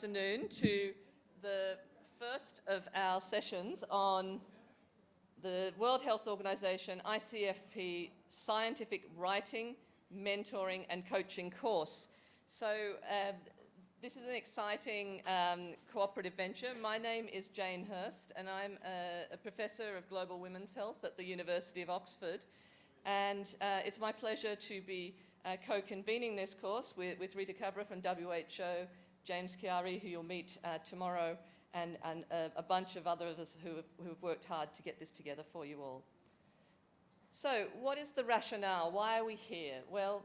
afternoon to the first of our sessions on the World Health Organization ICFP Scientific Writing, Mentoring and Coaching course. So this is an exciting cooperative venture. My name is Jane Hurst and I'm a professor of global women's health at the University of Oxford. And it's my pleasure to be co-convening this course with Rita Cabra from WHO, James Chiari, who you'll meet tomorrow, and a bunch of other of us who have worked hard to get this together for you all. So what is the rationale? Why are we here? Well,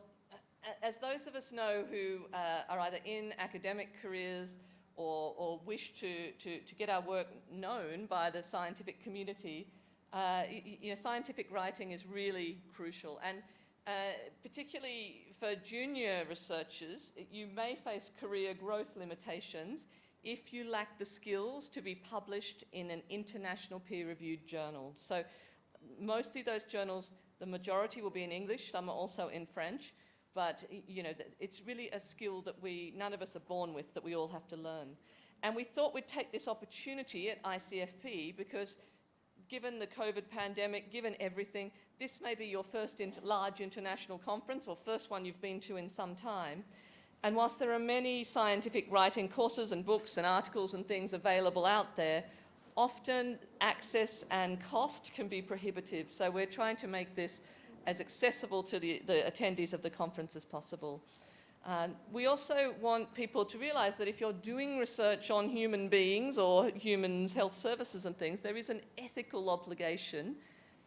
as those of us know who are either in academic careers or wish to get our work known by the scientific community, scientific writing is really crucial. And particularly for junior researchers, you may face career growth limitations if you lack the skills to be published in an international peer-reviewed journal. So mostly those journals, the majority will be in English, some are also in French, but it's really a skill that none of us are born with, that we all have to learn. And we thought we'd take this opportunity at ICFP because given the COVID pandemic, given everything, this may be your first large international conference or first one you've been to in some time. And whilst there are many scientific writing courses and books and articles and things available out there, often access and cost can be prohibitive. So we're trying to make this as accessible to the attendees of the conference as possible. We also want people to realize that if you're doing research on human beings or humans' health services and things, there is an ethical obligation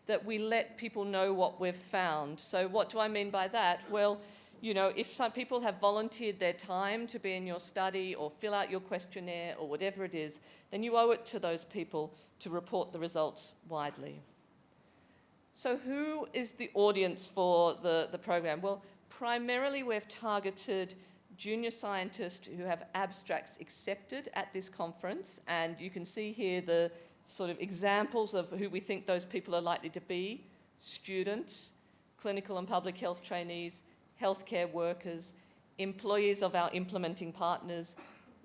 that we let people know what we've found. So what do I mean by that? Well, if some people have volunteered their time to be in your study or fill out your questionnaire or whatever it is, then you owe it to those people to report the results widely. So who is the audience for the program? Well, primarily we've targeted junior scientists who have abstracts accepted at this conference, and you can see here the sort of examples of who we think those people are likely to be: students, clinical and public health trainees, healthcare workers, employees of our implementing partners,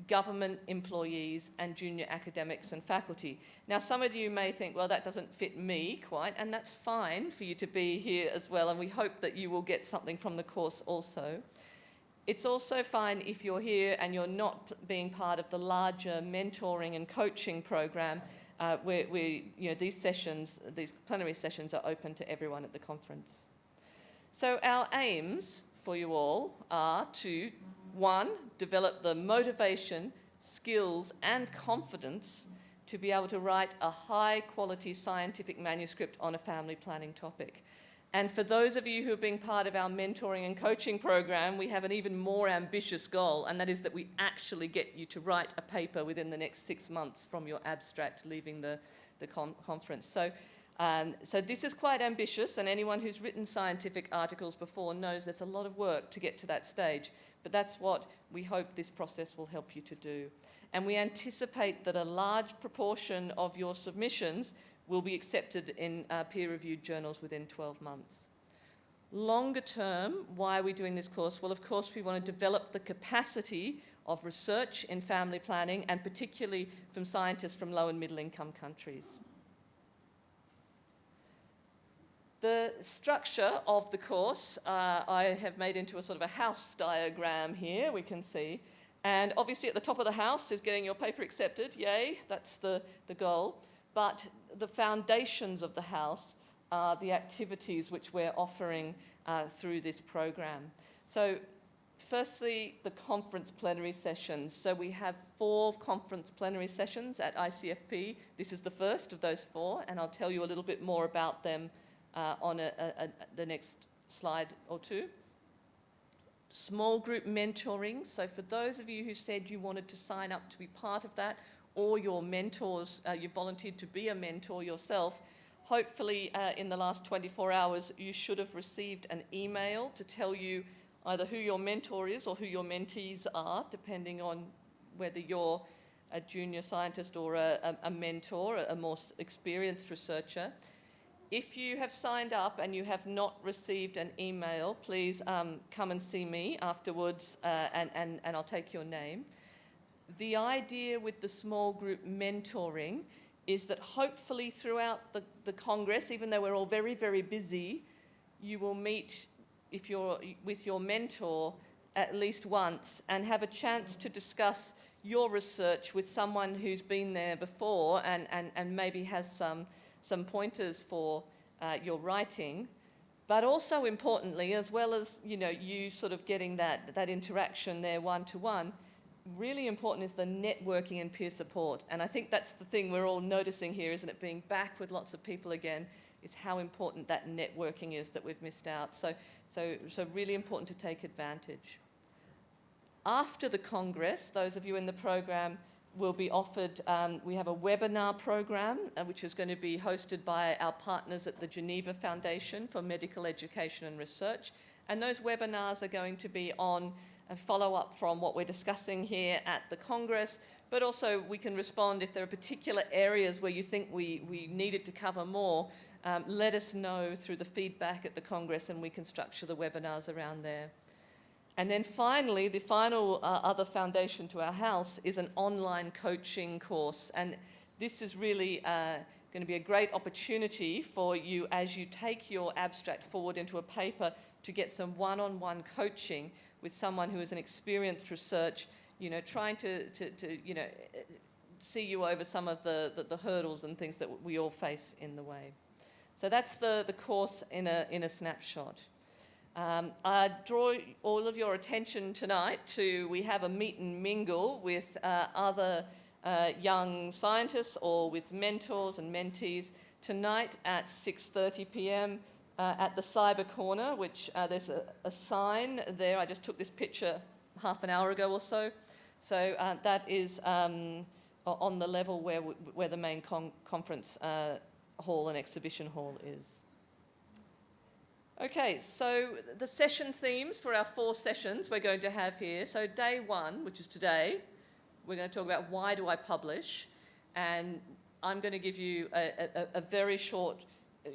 government employees, and junior academics and faculty. Now, some of you may think, well, that doesn't fit me quite, and that's fine for you to be here as well, and we hope that you will get something from the course also. It's also fine if you're here and you're not being part of the larger mentoring and coaching program where these plenary sessions are open to everyone at the conference. So our aims for you all are to, 1, develop the motivation, skills and confidence to be able to write a high quality scientific manuscript on a family planning topic. And for those of you who have been part of our mentoring and coaching program, we have an even more ambitious goal, and that is that we actually get you to write a paper within the next 6 months from your abstract leaving the conference. So this is quite ambitious, and anyone who's written scientific articles before knows there's a lot of work to get to that stage, but that's what we hope this process will help you to do. And we anticipate that a large proportion of your submissions will be accepted in peer-reviewed journals within 12 months. Longer term, why are we doing this course? Well, of course, we want to develop the capacity of research in family planning, and particularly from scientists from low and middle income countries. The structure of the course I have made into a sort of a house diagram here, we can see. And obviously at the top of the house is getting your paper accepted, yay, that's the goal. But the foundations of the house are the activities which we're offering through this program. So firstly, the conference plenary sessions. So we have 4 conference plenary sessions at ICFP. This is the first of those 4, and I'll tell you a little bit more about them on the next slide or 2. Small group mentoring. So for those of you who said you wanted to sign up to be part of that, or your mentors, you volunteered to be a mentor yourself, hopefully in the last 24 hours you should have received an email to tell you either who your mentor is or who your mentees are, depending on whether you're a junior scientist or a mentor, a more experienced researcher. If you have signed up and you have not received an email, please come and see me afterwards and I'll take your name. The idea with the small group mentoring is that hopefully throughout the Congress, even though we're all very, very busy, you will meet with your mentor at least once and have a chance to discuss your research with someone who's been there before and maybe has some pointers for your writing. But also importantly, as well as you sort of getting that interaction there one-to-one, really important is the networking and peer support. And I think that's the thing we're all noticing here, isn't it? Being back with lots of people again is how important that networking is that we've missed out. So really important to take advantage. After the Congress, those of you in the program will be offered, we have a webinar program which is going to be hosted by our partners at the Geneva Foundation for Medical Education and Research. And those webinars are going to be on a follow-up from what we're discussing here at the Congress, but also we can respond if there are particular areas where you think we needed to cover more. Let us know through the feedback at the Congress and we can structure the webinars around there. And then finally, the final other foundation to our house is an online coaching course. And this is really going to be a great opportunity for you as you take your abstract forward into a paper to get some one-on-one coaching with someone who is an experienced research, trying to see you over some of the hurdles and things that we all face in the way. So that's the course in a snapshot. I draw all of your attention tonight to, we have a meet and mingle with other young scientists or with mentors and mentees tonight at 6:30 p.m. At the Cyber Corner, which there's a sign there. I just took this picture half an hour ago or so. So that is on the level where the main conference hall and exhibition hall is. Okay, so the session themes for our 4 sessions we're going to have here. So day 1, which is today, we're going to talk about why do I publish? And I'm going to give you a very short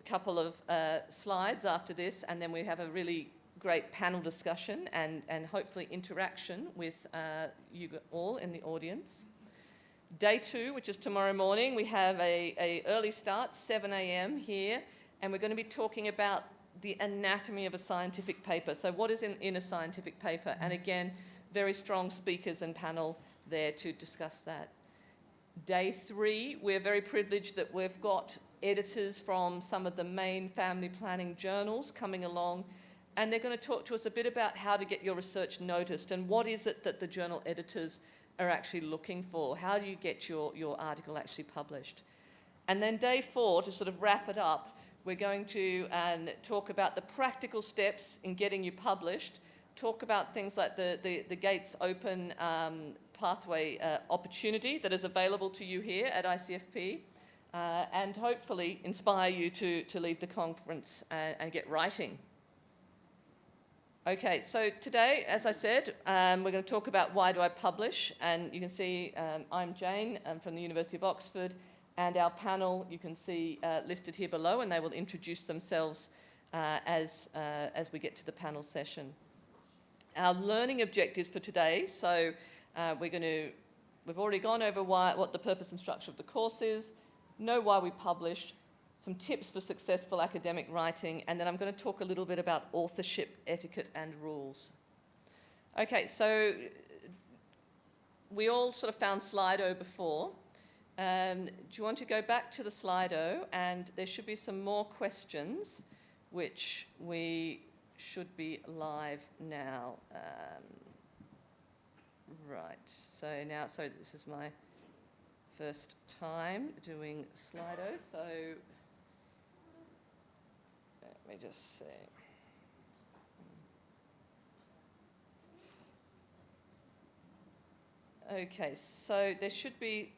couple of slides after this, and then we have a really great panel discussion and hopefully interaction with you all in the audience. Day 2, which is tomorrow morning, we have a early start, 7 a.m. here, and we're going to be talking about the anatomy of a scientific paper. So what is in a scientific paper? And again, very strong speakers and panel there to discuss that. Day 3, we're very privileged that we've got editors from some of the main family planning journals coming along, and they're going to talk to us a bit about how to get your research noticed and what is it that the journal editors are actually looking for. How do you get your article actually published? And then day 4, to sort of wrap it up, we're going to talk about the practical steps in getting you published, talk about things like the Gates Open pathway opportunity that is available to you here at ICFP, and hopefully inspire you to leave the conference and get writing. Okay, so today, as I said, we're going to talk about why do I publish, and you can see I'm Jane, I'm from the University of Oxford, and our panel you can see listed here below, and they will introduce themselves as we get to the panel session. Our learning objectives for today, so we've already gone over what the purpose and structure of the course is, know why we publish, some tips for successful academic writing, and then I'm going to talk a little bit about authorship, etiquette and rules. Okay, so we all sort of found Slido before. Do you want to go back to the Slido, and there should be some more questions which we should be live now. Right, so this is my first time doing Slido, so let me just see. Okay, so there should be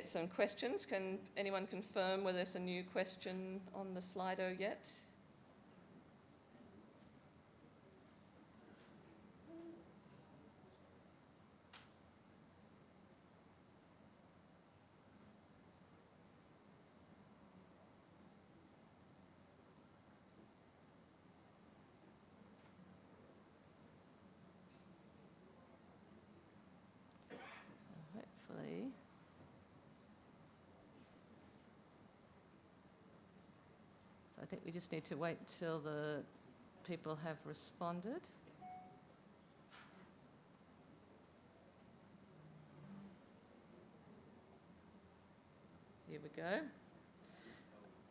some questions. Can anyone confirm whether there's a new question on the Slido yet? think we just need to wait till the people have responded. Here we go.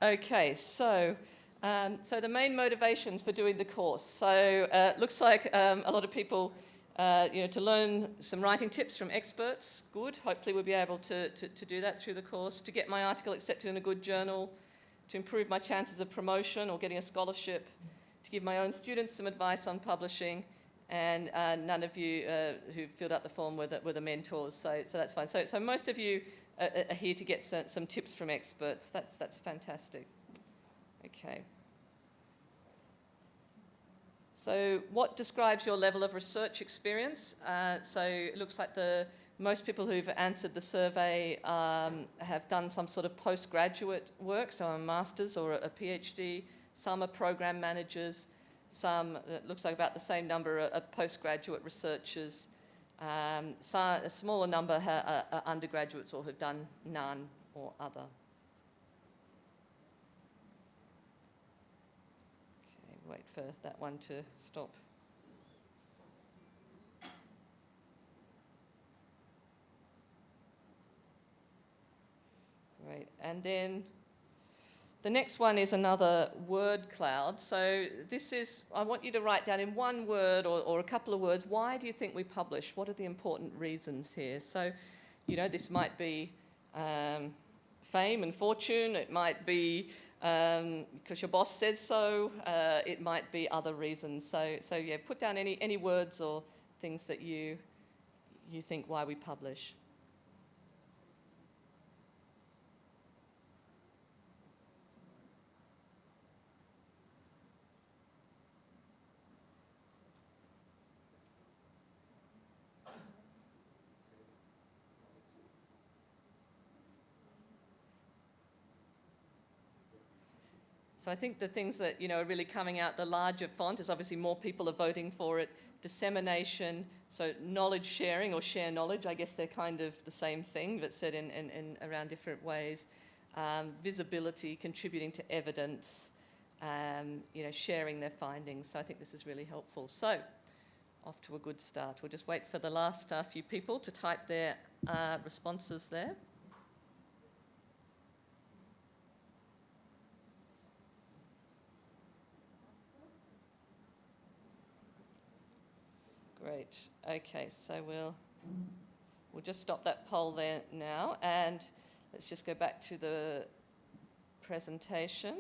Okay, so the main motivations for doing the course. So it looks like a lot of people, to learn some writing tips from experts, good. Hopefully we'll be able to do that through the course, to get my article accepted in a good journal, to improve my chances of promotion or getting a scholarship, to give my own students some advice on publishing, and none of you who filled out the form were the mentors, so that's fine. So most of you are here to get some tips from experts. That's fantastic. Okay. So what describes your level of research experience? So it looks like most people who've answered the survey have done some sort of postgraduate work, so a master's or a PhD. Some are program managers. Some, it looks like about the same number, are postgraduate researchers. A smaller number are undergraduates or have done none or other. Okay, wait for that one to stop. Great, and then the next one is another word cloud. So this is, I want you to write down in one word or a couple of words, why do you think we publish? What are the important reasons here? So, this might be fame and fortune. It might be because your boss says so. It might be other reasons. So yeah, put down any words or things that you think why we publish. So I think the things that are really coming out, the larger font is obviously more people are voting for it. Dissemination, so knowledge sharing or share knowledge, I guess they're kind of the same thing but said in around different ways. Visibility, contributing to evidence, sharing their findings. So I think this is really helpful. So off to a good start. We'll just wait for the last few people to type their responses there. Great. Okay, so we'll just stop that poll there now, and let's just go back to the presentation.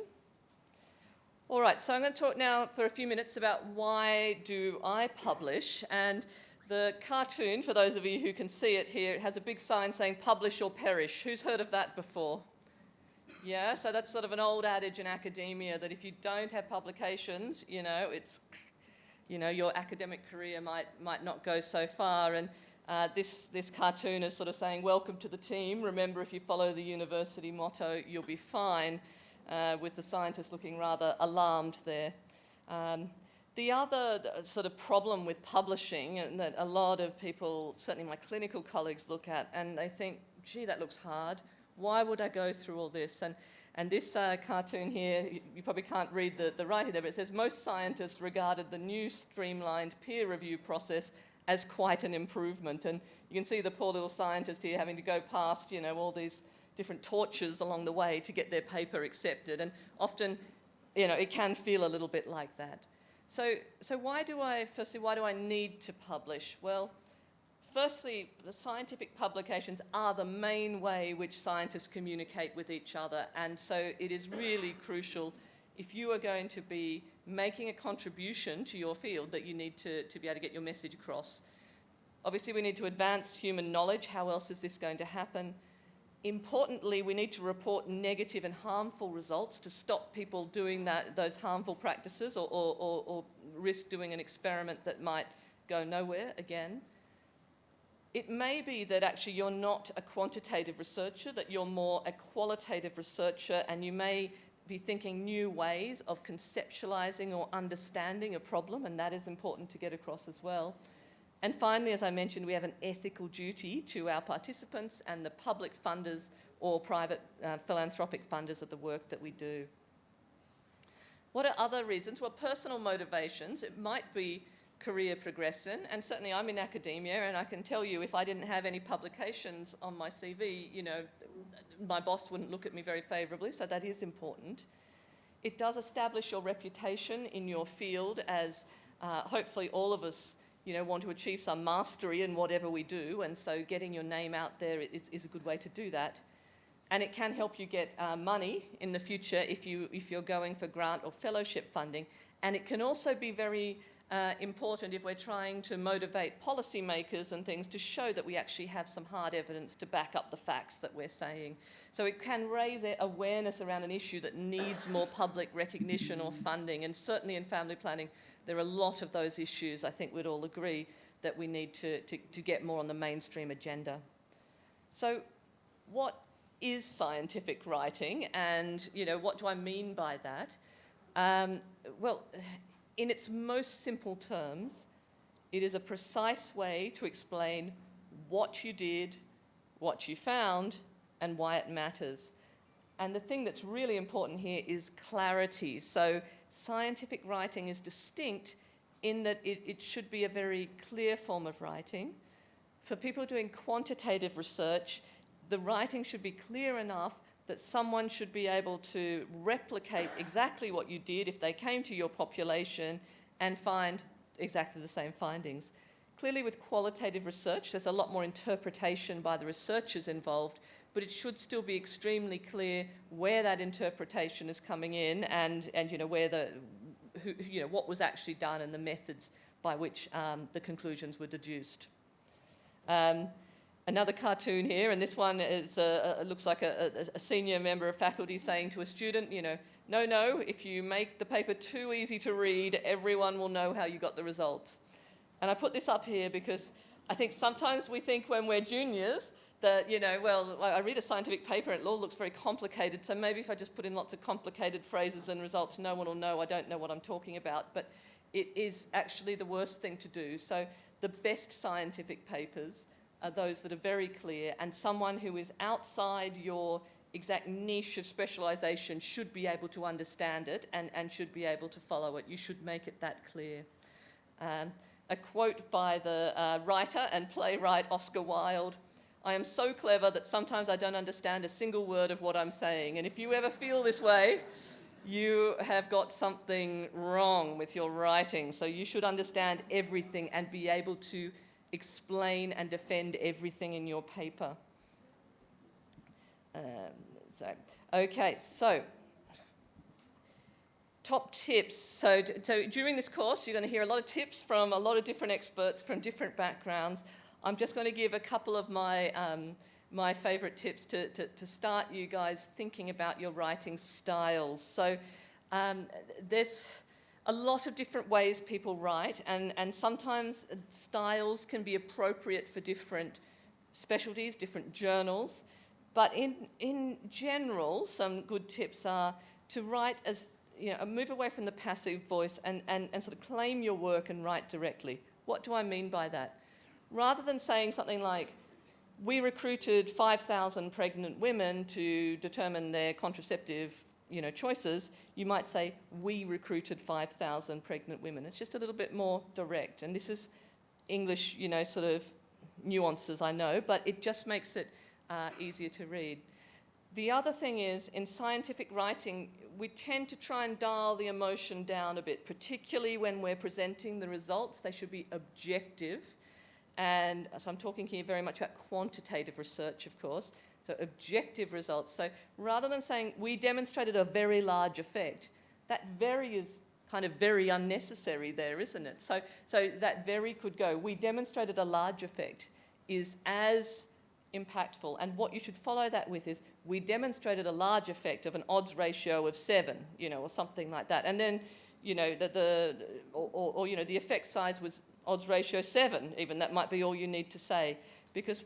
All right, so I'm going to talk now for a few minutes about why do I publish, and the cartoon, for those of you who can see it here, it has a big sign saying publish or perish. Who's heard of that before? Yeah, so that's sort of an old adage in academia that if you don't have publications, it's your academic career might not go so far. And this cartoon is sort of saying, welcome to the team. Remember, if you follow the university motto, you'll be fine, with the scientists looking rather alarmed there. The other sort of problem with publishing, and that a lot of people, certainly my clinical colleagues, look at, and they think, gee, that looks hard. Why would I go through all this? And this cartoon here, you probably can't read the writing there, but it says, most scientists regarded the new streamlined peer review process as quite an improvement. And you can see the poor little scientist here having to go past, all these different tortures along the way to get their paper accepted. And often, it can feel a little bit like that. So why do I need to publish? Well, firstly, the scientific publications are the main way which scientists communicate with each other, and so it is really crucial if you are going to be making a contribution to your field that you need to be able to get your message across. Obviously, we need to advance human knowledge. How else is this going to happen? Importantly, we need to report negative and harmful results to stop people doing those harmful practices or risk doing an experiment that might go nowhere again. It may be that actually you're not a quantitative researcher, that you're more a qualitative researcher, and you may be thinking new ways of conceptualizing or understanding a problem, and that is important to get across as well. And finally, as I mentioned, we have an ethical duty to our participants and the public funders or private philanthropic funders of the work that we do. What are other reasons? Well, personal motivations. It might be career progression, and certainly I'm in academia, and I can tell you if I didn't have any publications on my CV, you know, my boss wouldn't look at me very favourably, so that is important. It does establish your reputation in your field, as hopefully all of us, you know, want to achieve some mastery in whatever we do, and so getting your name out there is a good way to do that. And it can help you get money in the future if you're going for grant or fellowship funding. And it can also be very important if we're trying to motivate policymakers and things to show that we actually have some hard evidence to back up the facts that we're saying. So it can raise awareness around an issue that needs more public recognition or funding. And certainly in family planning, there are a lot of those issues, I think we'd all agree, that we need to get more on the mainstream agenda. So what is scientific writing, and you know, what do I mean by that? Well, in its most simple terms, it is a precise way to explain what you did, what you found, and why it matters. And the thing that's really important here is clarity. So scientific writing is distinct in that it should be a very clear form of writing. For people doing quantitative research, the writing should be clear enough that someone should be able to replicate exactly what you did if they came to your population and find exactly the same findings. Clearly with qualitative research, there's a lot more interpretation by the researchers involved, but it should still be extremely clear where that interpretation is coming in and you know, where you know, what was actually done and the methods by which the conclusions were deduced. Another cartoon here, and this one is looks like a senior member of faculty saying to a student, you know, no, if you make the paper too easy to read, everyone will know how you got the results. And I put this up here because I think sometimes we think when we're juniors that, you know, well, I read a scientific paper and it all looks very complicated, so maybe if I just put in lots of complicated phrases and results, no one will know I don't know what I'm talking about. But it is actually the worst thing to do. So the best scientific papers are those that are very clear, and someone who is outside your exact niche of specialisation should be able to understand it and should be able to follow it. You should make it that clear. A quote by the writer and playwright Oscar Wilde: "I am so clever that sometimes I don't understand a single word of what I'm saying." And if you ever feel this way, you have got something wrong with your writing. So you should understand everything and be able to explain and defend everything in your paper. So top tips. So during this course, you're going to hear a lot of tips from a lot of different experts from different backgrounds. I'm just going to give a couple of my my favourite tips to start you guys thinking about your writing styles. So there's a lot of different ways people write, and sometimes styles can be appropriate for different specialties, different journals. But in general, some good tips are to write as, you know, move away from the passive voice and sort of claim your work and write directly. What do I mean by that? Rather than saying something like, we recruited 5,000 pregnant women to determine their contraceptive, you know, choices, you might say, we recruited 5,000 pregnant women. It's just a little bit more direct. And this is English, you know, sort of nuances, I know, but it just makes it easier to read. The other thing is, in scientific writing, we tend to try and dial the emotion down a bit, particularly when we're presenting the results. They should be objective. And so I'm talking here very much about quantitative research, of course. So objective results. So rather than saying, we demonstrated a very large effect, that very is kind of very unnecessary there, isn't it? So that very could go, we demonstrated a large effect is as impactful. And what you should follow that with is, we demonstrated a large effect of an odds ratio of 7, you know, or something like that. And then, you know, you know, the effect size was odds ratio 7, even. That might be all you need to say. Because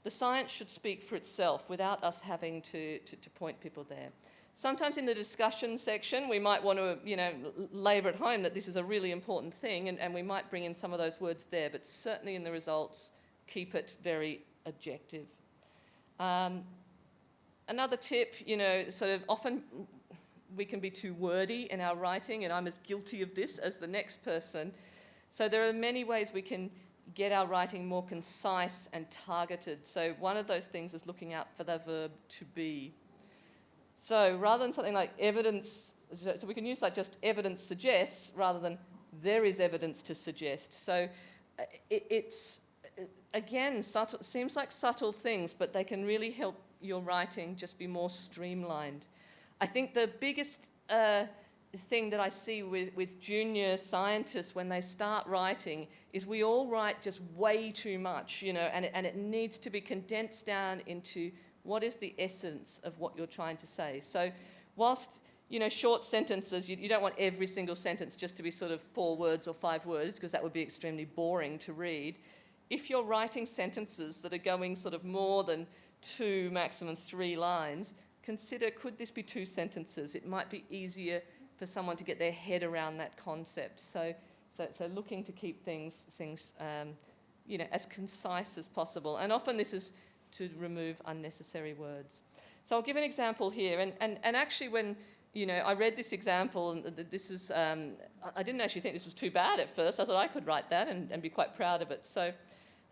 the science should speak for itself without us having to point people there. Sometimes in the discussion section, we might want to, you know, labour at home that this is a really important thing, and we might bring in some of those words there, but certainly in the results, keep it very objective. Another tip, you know, sort of often we can be too wordy in our writing, and I'm as guilty of this as the next person. So there are many ways we can get our writing more concise and targeted. So one of those things is looking out for the verb to be. So rather than something like evidence, so we can use like just evidence suggests rather than there is evidence to suggest. So it's, again, subtle, seems like subtle things, but they can really help your writing just be more streamlined. I think the biggest thing that I see with junior scientists when they start writing is we all write just way too much, you know, and it needs to be condensed down into what is the essence of what you're trying to say. So whilst, you know, short sentences, you don't want every single sentence just to be sort of 4 words or 5 words, because that would be extremely boring to read. If you're writing sentences that are going sort of more than 2, maximum 3 lines, consider, could this be 2 sentences? It might be easier for someone to get their head around that concept. So looking to keep things you know, as concise as possible. And often this is to remove unnecessary words. So I'll give an example here. And actually when, you know, I read this example, and this is, I didn't actually think this was too bad at first. I thought I could write that and be quite proud of it. So,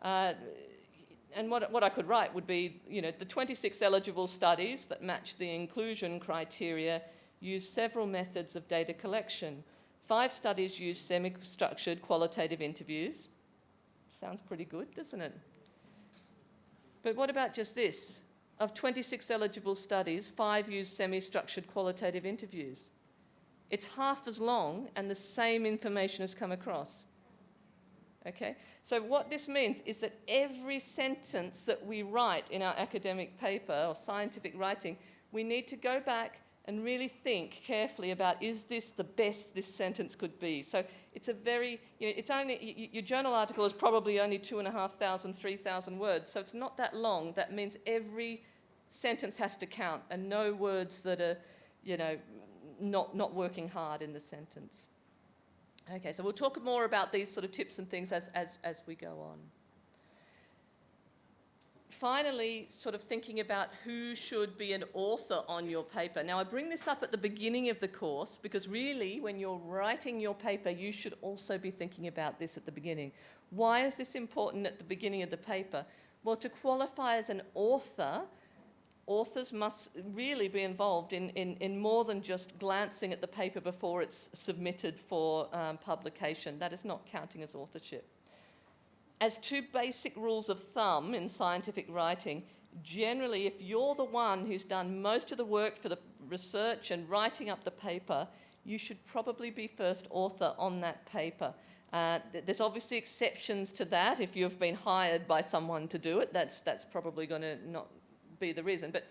and what I could write would be, you know, the 26 eligible studies that match the inclusion criteria use several methods of data collection. 5 studies use semi-structured qualitative interviews. Sounds pretty good, doesn't it? But what about just this? Of 26 eligible studies, 5 use semi-structured qualitative interviews. It's half as long and the same information has come across. Okay? So what this means is that every sentence that we write in our academic paper or scientific writing, we need to go back and really think carefully about, is this the best this sentence could be? So it's a very, you know, it's only, your journal article is probably only 2,500, 3,000 words, so it's not that long. That means every sentence has to count and no words that are, you know, not working hard in the sentence. Okay, so we'll talk more about these sort of tips and things as we go on. Finally, sort of thinking about who should be an author on your paper. Now, I bring this up at the beginning of the course because really, when you're writing your paper, you should also be thinking about this at the beginning. Why is this important at the beginning of the paper? Well, to qualify as an author, authors must really be involved in more than just glancing at the paper before it's submitted for publication. That is not counting as authorship. As 2 basic rules of thumb in scientific writing, generally, if you're the one who's done most of the work for the research and writing up the paper, you should probably be first author on that paper. There's obviously exceptions to that. If you've been hired by someone to do it, that's probably going to not be the reason. But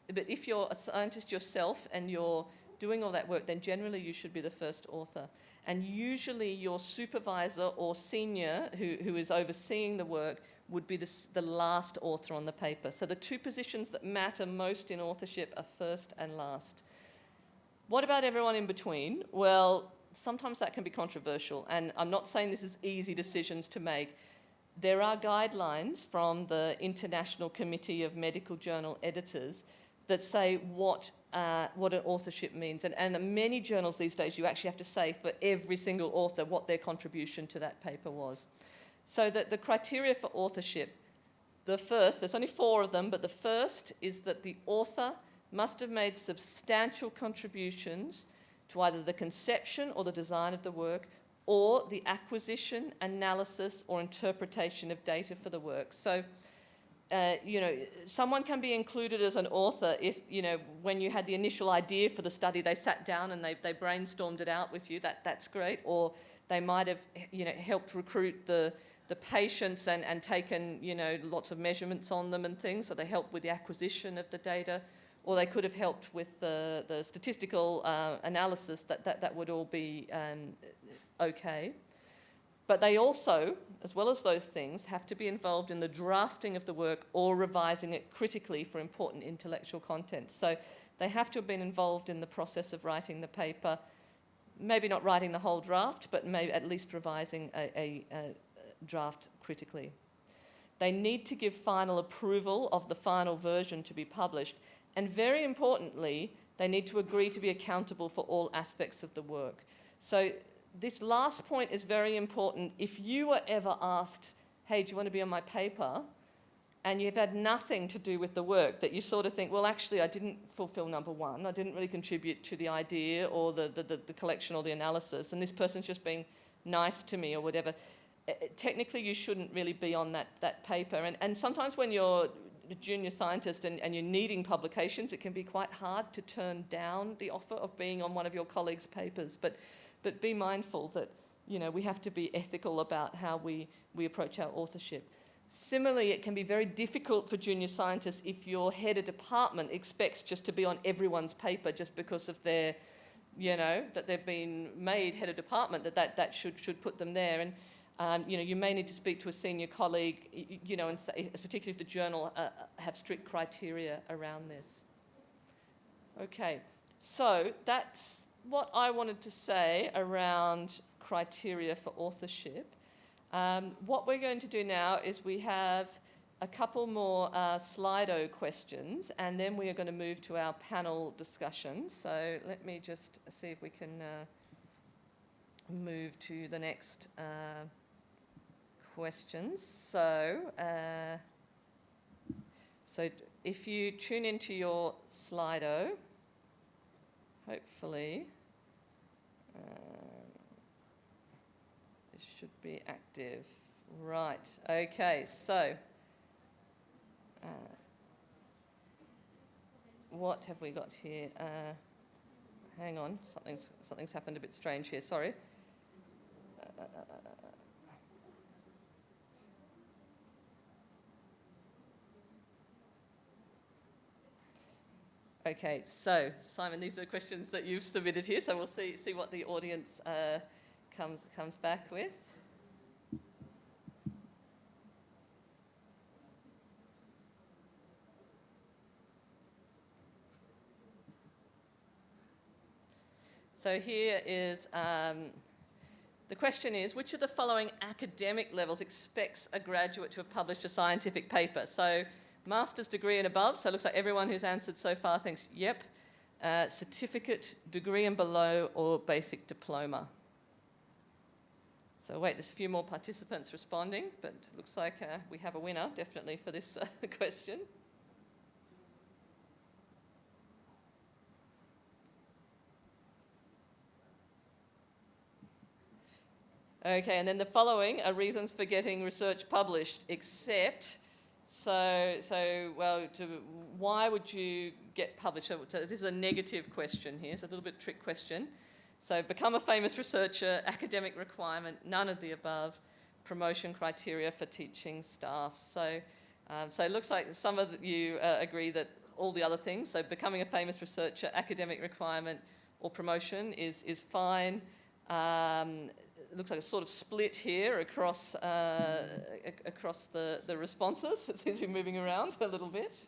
if you're a scientist yourself and you're doing all that work, then generally you should be the first author. And usually your supervisor or senior who is overseeing the work would be the last author on the paper. So the 2 positions that matter most in authorship are first and last. What about everyone in between? Well, sometimes that can be controversial, and I'm not saying this is easy decisions to make. There are guidelines from the International Committee of Medical Journal Editors that say what an authorship means. And many journals these days, you actually have to say for every single author what their contribution to that paper was. So that the criteria for authorship, the first, there's only 4 of them, but the first is that the author must have made substantial contributions to either the conception or the design of the work, or the acquisition, analysis, or interpretation of data for the work. So, you know, someone can be included as an author if, you know, when you had the initial idea for the study, they sat down and they brainstormed it out with you. That's great. Or they might have, you know, helped recruit the patients and taken, you know, lots of measurements on them and things. So they helped with the acquisition of the data. Or they could have helped with the statistical analysis. That would all be okay. But they also, as well as those things, have to be involved in the drafting of the work or revising it critically for important intellectual content. So they have to have been involved in the process of writing the paper, maybe not writing the whole draft, but maybe at least revising a draft critically. They need to give final approval of the final version to be published. And very importantly, They need to agree to be accountable for all aspects of the work. So this last point is very important. If you were ever asked, hey, do you want to be on my paper? And you've had nothing to do with the work, that you sort of think, well, actually, I didn't fulfill number one. I didn't really contribute to the idea or the collection or the analysis, and this person's just being nice to me or whatever. Technically, you shouldn't really be on that paper. And sometimes when you're a junior scientist and you're needing publications, it can be quite hard to turn down the offer of being on one of your colleagues' papers. But be mindful that, we have to be ethical about how we approach our authorship. Similarly, it can be very difficult for junior scientists if your head of department expects just to be on everyone's paper just because of their, that they've been made head of department, that should put them there. And you may need to speak to a senior colleague, and say, particularly if the journal have strict criteria around this. Okay, so that's what I wanted to say around criteria for authorship. What we're going to do now is we have a couple more Slido questions, and then we are going to move to our panel discussion. So let me just see if we can move to the next questions. So if you tune into your Slido, hopefully this should be active. Right, okay, so what have we got here? Hang on, something's happened a bit strange here, sorry. Okay, so Simon, these are the questions that you've submitted here, so we'll see what the audience comes back with. So here is, the question is, which of the following academic levels expects a graduate to have published a scientific paper? So master's degree and above, so it looks like everyone who's answered so far thinks, yep. Certificate, degree and below, or basic diploma. So wait, there's a few more participants responding, but it looks like we have a winner, definitely, for this question. Okay, and then the following are reasons for getting research published, except, why would you get published? So this is a negative question here, so a little bit trick question. So become a famous researcher, academic requirement, none of the above, promotion criteria for teaching staff. So it looks like some of you agree that all the other things, so becoming a famous researcher, academic requirement, or promotion is fine. It looks like a sort of split here across the responses. It seems to be moving around a little bit,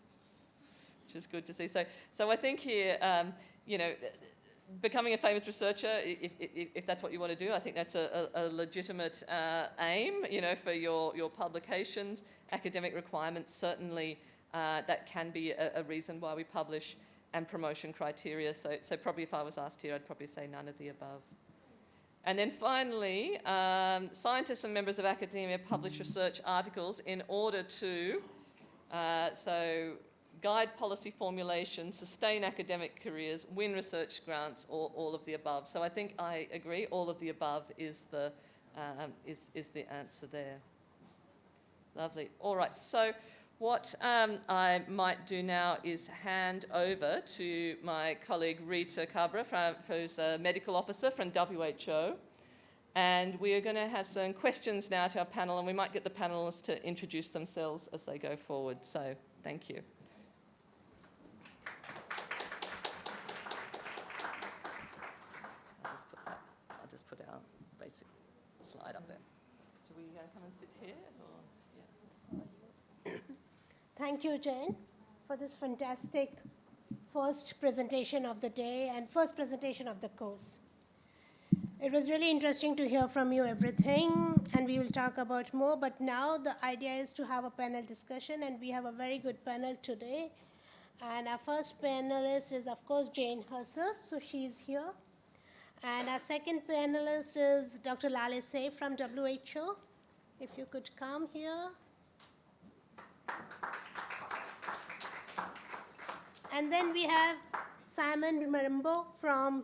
which is good to see. So I think here, becoming a famous researcher, if that's what you want to do, I think that's a legitimate aim, for your publications. Academic requirements, certainly that can be a reason why we publish, and promotion criteria. So probably if I was asked here, I'd probably say none of the above. And then finally, scientists and members of academia publish research articles in order to guide policy formulation, sustain academic careers, win research grants, or all of the above. So I think I agree, all of the above is the answer there. Lovely. All right, so what I might do now is hand over to my colleague Rita Cabra, who's a medical officer from WHO. And we are going to have some questions now to our panel, and we might get the panellists to introduce themselves as they go forward. So thank you. I'll just put our basic slide up there. Should we come and sit here? Or? Yeah. Thank you, Jane, for this fantastic first presentation of the day and first presentation of the course. It was really interesting to hear from you everything, and we will talk about more, but now the idea is to have a panel discussion, and we have a very good panel today. And our first panelist is, of course, Jane herself, so she's here. And our second panelist is Dr. Lalise from WHO. If you could come here. And then we have Simon Marimbo from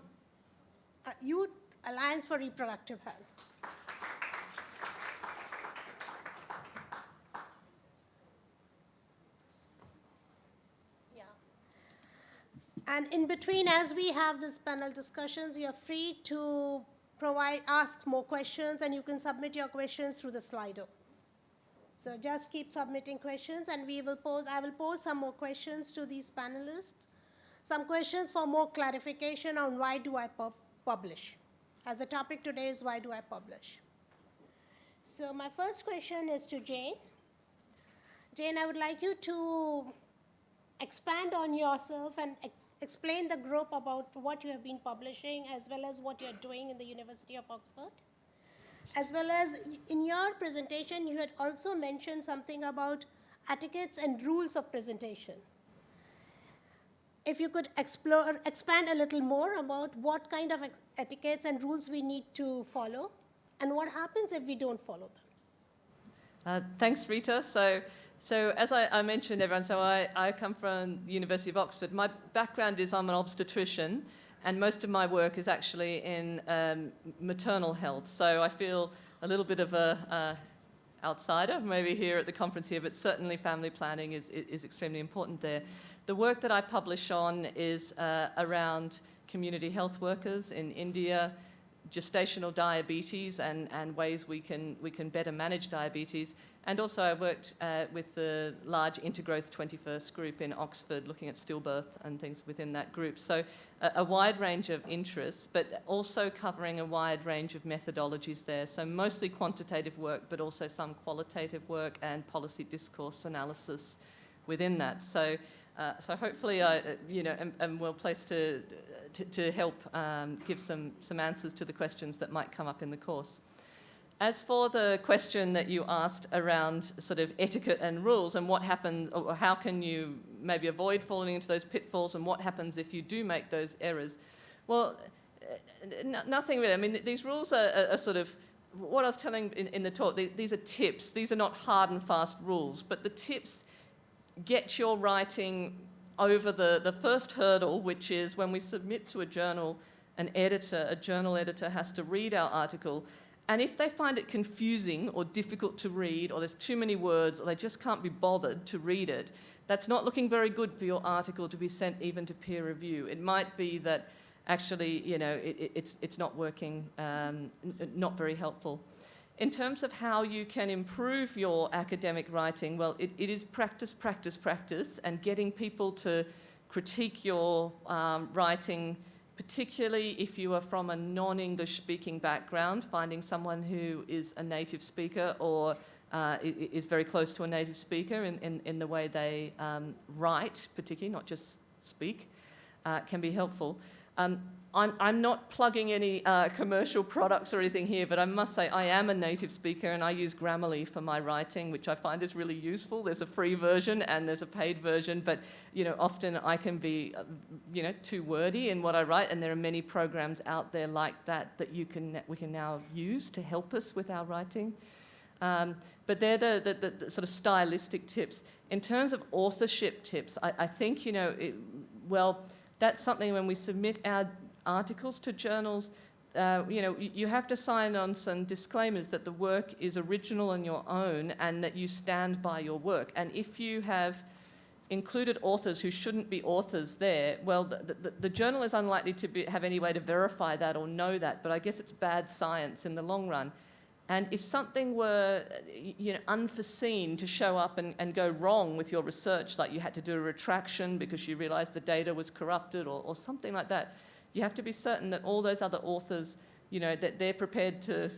Youth Alliance for Reproductive Health. And in between, as we have this panel discussions, you're free to ask more questions, and you can submit your questions through the Slido. So just keep submitting questions, and I will pose some more questions to these panelists. Some questions for more clarification on why do I publish, as the topic today is why do I publish. So my first question is to Jane. Jane, I would like you to expand on yourself and explain the group about what you have been publishing, as well as what you're doing in the University of Oxford. As well as in your presentation, you had also mentioned something about etiquettes and rules of presentation. If you could expand a little more about what kind of etiquettes and rules we need to follow, and what happens if we don't follow them. Thanks, Rita. So as I mentioned, everyone, so I come from the University of Oxford. My background is I'm an obstetrician, and most of my work is actually in maternal health. So I feel a little bit of a outsider maybe here at the conference here, but certainly family planning is extremely important there. The work that I publish on is around community health workers in India, gestational diabetes and ways we can better manage diabetes. And also I worked with the large Intergrowth 21st group in Oxford, looking at stillbirth and things within that group. So a wide range of interests, but also covering a wide range of methodologies there. So mostly quantitative work, but also some qualitative work and policy discourse analysis within that. So hopefully I am well placed to help give some answers to the questions that might come up in the course. As for the question that you asked around sort of etiquette and rules and what happens, or how can you maybe avoid falling into those pitfalls, and what happens if you do make those errors, well, nothing really. I mean, these rules are sort of, what I was telling in the talk, these are tips. These are not hard and fast rules, but the tips get your writing over the first hurdle, which is when we submit to a journal, a journal editor has to read our article, and if they find it confusing or difficult to read, or there's too many words, or they just can't be bothered to read it, that's not looking very good for your article to be sent even to peer review. It might be that actually, it's not working, not very helpful. In terms of how you can improve your academic writing, well, it is practice, practice, practice, and getting people to critique your writing, particularly if you are from a non-English speaking background, finding someone who is a native speaker or is very close to a native speaker in the way they write, particularly, not just speak, can be helpful. I'm not plugging any commercial products or anything here, but I must say I am a native speaker and I use Grammarly for my writing, which I find is really useful. There's a free version and there's a paid version, but often I can be too wordy in what I write, and there are many programs out there like that we can now use to help us with our writing. But they're the sort of stylistic tips. In terms of authorship tips, I think that's something when we submit our articles to journals, you have to sign on some disclaimers that the work is original and your own, and that you stand by your work. And if you have included authors who shouldn't be authors there, well, the journal is unlikely to have any way to verify that or know that, but I guess it's bad science in the long run. And if something were unforeseen to show up and go wrong with your research, like you had to do a retraction because you realized the data was corrupted or something like that, you have to be certain that all those other authors, that they're prepared to,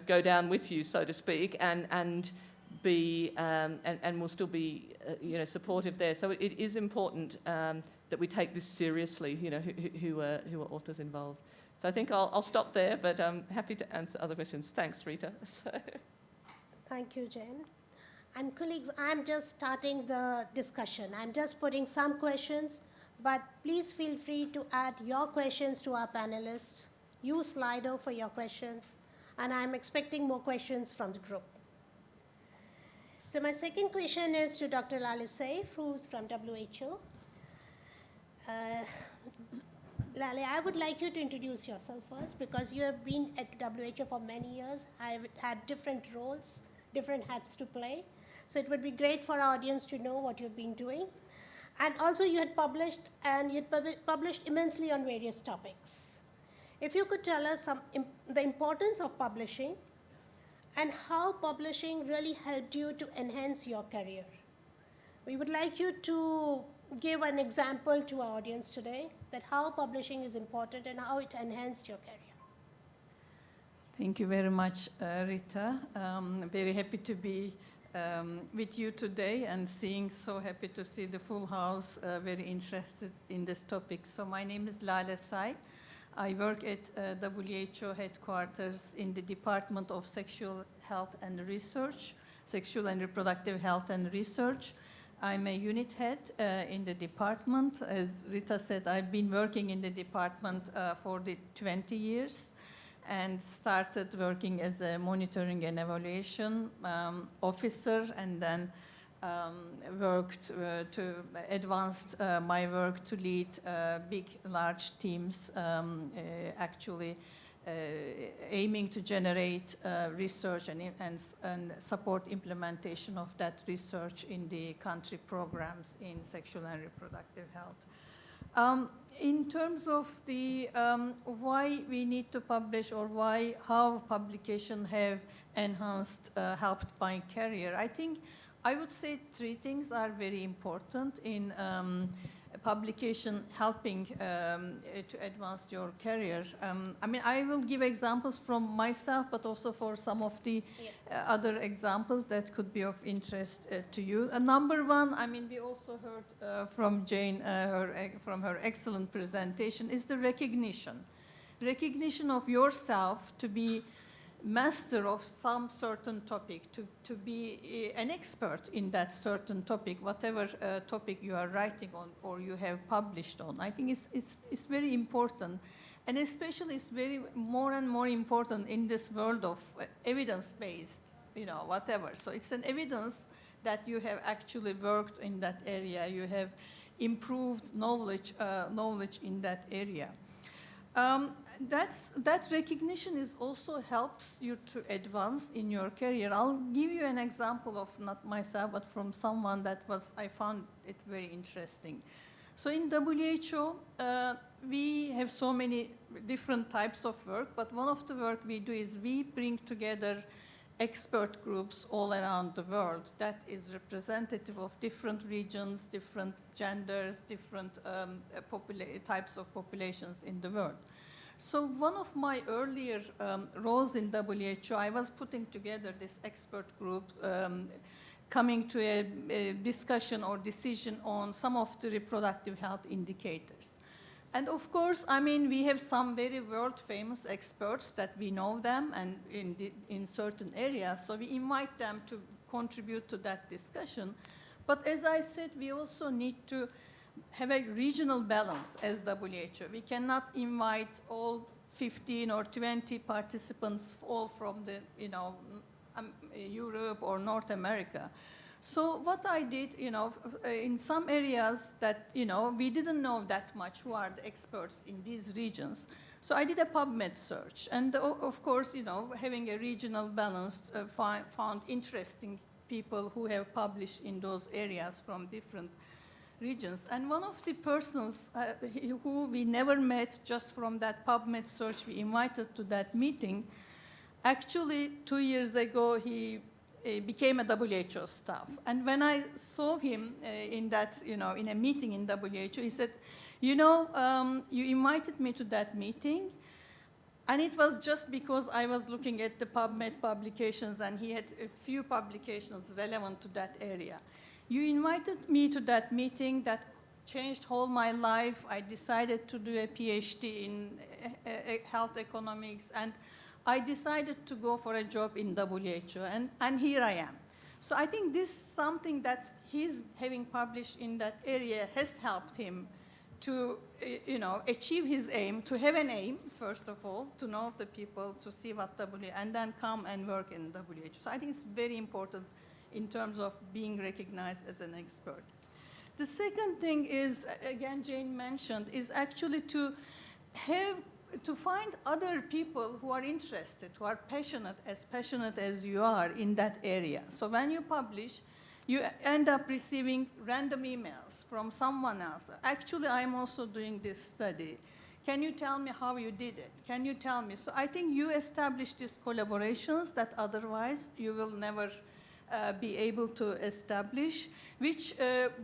go down with you, so to speak, and be and will still be, supportive there. So it is important that we take this seriously. Who are authors involved. So I think I'll stop there, but I'm happy to answer other questions. Thanks, Rita. Thank you, Jane. And colleagues, I'm just starting the discussion. I'm just putting some questions, but please feel free to add your questions to our panelists. Use Slido for your questions, and I'm expecting more questions from the group. So my second question is to Dr. Lale Saif, who's from WHO. Lale, I would like you to introduce yourself first because you have been at WHO for many years. I've had different roles, different hats to play. So it would be great for our audience to know what you've been doing. And also you had published, and you had published immensely on various topics. If you could tell us the importance of publishing and how publishing really helped you to enhance your career. We would like you to give an example to our audience today that how publishing is important and how it enhanced your career. Thank you very much, Rita. Very happy to be with you today and so happy to see the full house very interested in this topic. So my name is Lale Saif. I work at WHO headquarters in the Department of Sexual Health and Research, Sexual and Reproductive Health and Research. I'm a unit head in the department. As Rita said, I've been working in the department for 20 years and started working as a monitoring and evaluation officer, and then worked to advanced my work to lead big, large teams, actually aiming to generate research and support implementation of that research in the country programs in sexual and reproductive health. In terms of the why we need to publish or how publication have enhanced, helped my career, I think I would say three things are very important in publication helping to advance your career. I mean, I will give examples from myself, but also for some of the other examples that could be of interest to you. Number one, I mean, we also heard from Jane, from her excellent presentation, is the recognition. Recognition of yourself to be master of some certain topic, to be an expert in that certain topic, whatever topic you are writing on or you have published on. I think it's very important. And especially it's very more and more important in this world of evidence-based, whatever. So it's an evidence that you have actually worked in that area. You have improved knowledge in that area. That recognition is also helps you to advance in your career. I'll give you an example of not myself, but from someone that I found it very interesting. So in WHO, we have so many different types of work, but one of the work we do is we bring together expert groups all around the world that is representative of different regions, different genders, different types of populations in the world. So one of my earlier roles in WHO, I was putting together this expert group coming to a discussion or decision on some of the reproductive health indicators. And of course, I mean, we have some very world-famous experts that we know them and in certain areas, so we invite them to contribute to that discussion. But as I said, we also need to have a regional balance as WHO. We cannot invite all 15 or 20 participants all from the, Europe or North America. So what I did, in some areas that, we didn't know that much who are the experts in these regions. So I did a PubMed search. And of course, having a regional balance, found interesting people who have published in those areas from different regions. And one of the persons who we never met, just from that PubMed search we invited to that meeting, actually 2 years ago he became a WHO staff. And when I saw him in that, in a meeting in WHO, he said, you invited me to that meeting, and it was just because I was looking at the PubMed publications and he had a few publications relevant to that area. You invited me to that meeting that changed whole my life. I decided to do a PhD in health economics, and I decided to go for a job in WHO, and here I am. So I think this something that he's having published in that area has helped him to achieve his aim, to have an aim, first of all, to know the people, to see what and then come and work in WHO. So I think it's very important in terms of being recognized as an expert. The second thing is, again, Jane mentioned, is actually to find other people who are interested, who are passionate as you are in that area. So when you publish, you end up receiving random emails from someone else. Actually, I'm also doing this study. Can you tell me how you did it? Can you tell me? So I think you establish these collaborations that otherwise you will never be able to establish, which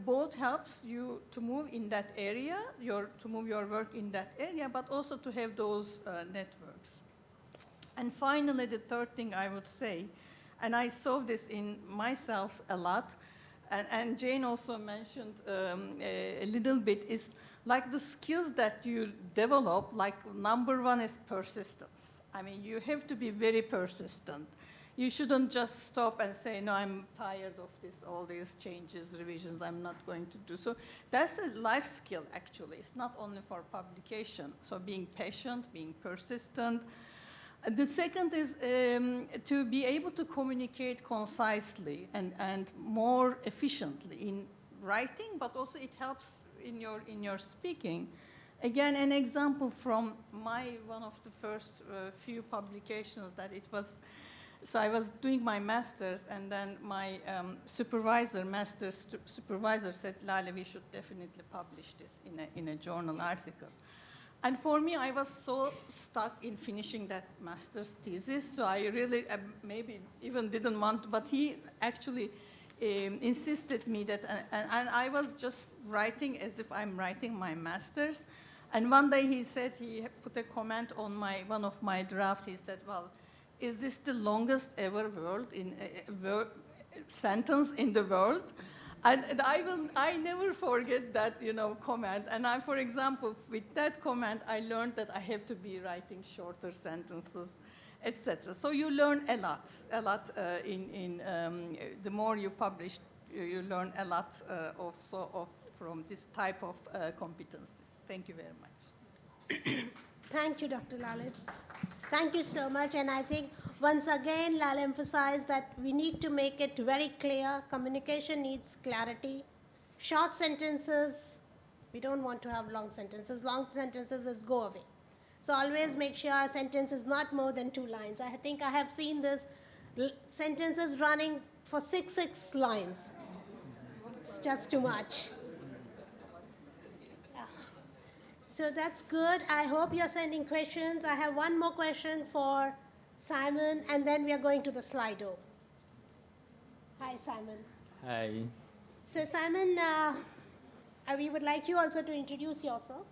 both helps you to move in that area, to move your work in that area, but also to have those networks. And finally, the third thing I would say, and I saw this in myself a lot, and Jane also mentioned a little bit, is like the skills that you develop, like number one is persistence. I mean, you have to be very persistent. You shouldn't just stop and say, no, I'm tired of all these changes, revisions, I'm not going to do. So that's a life skill, actually. It's not only for publication. So being patient, being persistent. The second is to be able to communicate concisely and more efficiently in writing, but also it helps in your speaking. Again, an example from one of the first few publications that it was. So I was doing my master's, and then my master's supervisor said, Lale, we should definitely publish this in a journal article. And for me, I was so stuck in finishing that master's thesis, so I really maybe even didn't want to, but he actually insisted me that, and I was just writing as if I'm writing my master's. And one day he said, he put a comment on one of my drafts, he said, well, is this the longest ever sentence in the world? And I never forget that, comment. And for example, with that comment, I learned that I have to be writing shorter sentences, etc. So you learn a lot. The more you publish, you learn a lot also from this type of competencies. Thank you very much. Thank you, Dr. Lale. Thank you so much. And I think once again, Lale emphasized that we need to make it very clear. Communication needs clarity. Short sentences, we don't want to have long sentences. Long sentences is go away. So always make sure our sentence is not more than 2 lines. I think I have seen this sentences running for six lines. It's just too much. So that's good. I hope you're sending questions. I have one more question for Simon, and then we are going to the Slido. Hi, Simon. Hi. So Simon, we would like you also to introduce yourself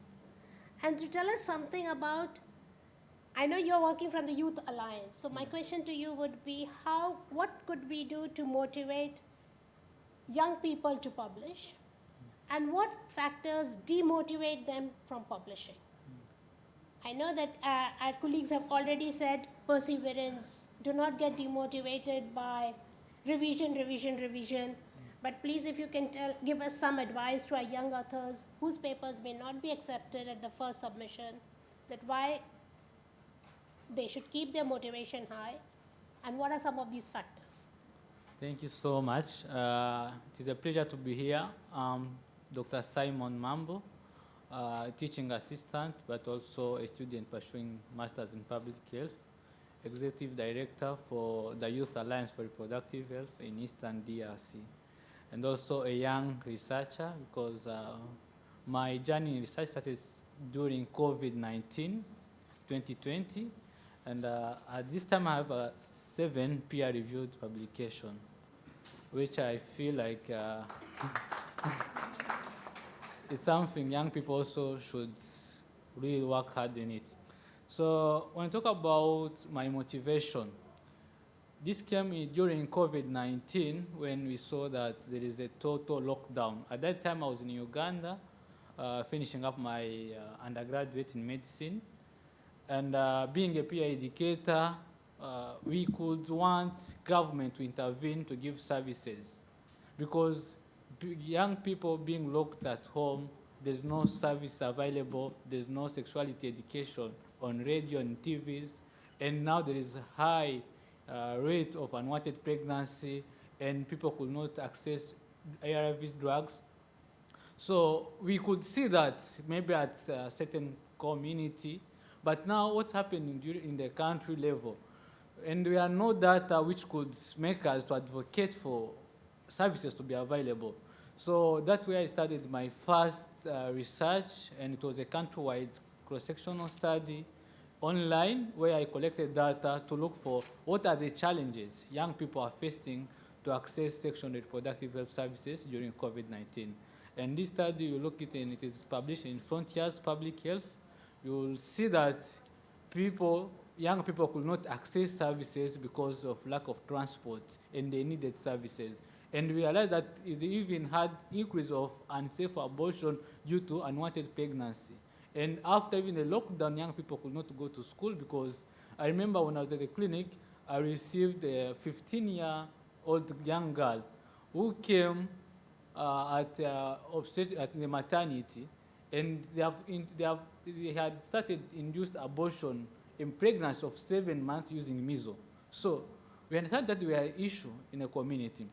and to tell us something about, I know you're working from the Youth Alliance. So my question to you would be, what could we do to motivate young people to publish? And what factors demotivate them from publishing? I know that our colleagues have already said perseverance. Do not get demotivated by revision. But please, if you can give us some advice to our young authors whose papers may not be accepted at the first submission, that why they should keep their motivation high, and what are some of these factors? Thank you so much. It is a pleasure to be here. Dr. Simon Mambo, teaching assistant, but also a student pursuing Masters in Public Health, Executive Director for the Youth Alliance for Reproductive Health in Eastern DRC, and also a young researcher because my journey in research started during COVID-19, 2020, and at this time I have 7 peer-reviewed publications, which I feel like it's something young people also should really work hard in it. So when I talk about my motivation, this came during COVID-19 when we saw that there is a total lockdown. At that time I was in Uganda, finishing up my undergraduate in medicine. And being a peer educator, we could want government to intervene to give services, because young people being locked at home, there's no service available, there's no sexuality education on radio and TVs, and now there is a high rate of unwanted pregnancy, and people could not access ARVs drugs. So we could see that maybe at a certain community, but now what's happening in the country level? And we have no data which could make us to advocate for services to be available. So that's where I started my first research, and it was a countrywide cross-sectional study online where I collected data to look for what are the challenges young people are facing to access sexual and reproductive health services during COVID-19. And this study, you look at it, and it is published in Frontiers Public Health. You will see that young people could not access services because of lack of transport, and they needed services. And we realized that it even had increase of unsafe abortion due to unwanted pregnancy. And after even the lockdown, young people could not go to school, because I remember when I was at the clinic, I received a 15-year-old young girl who came at the maternity, and they had started induced abortion in pregnancy of 7 months using measles. So we understand that we are an issue in the community.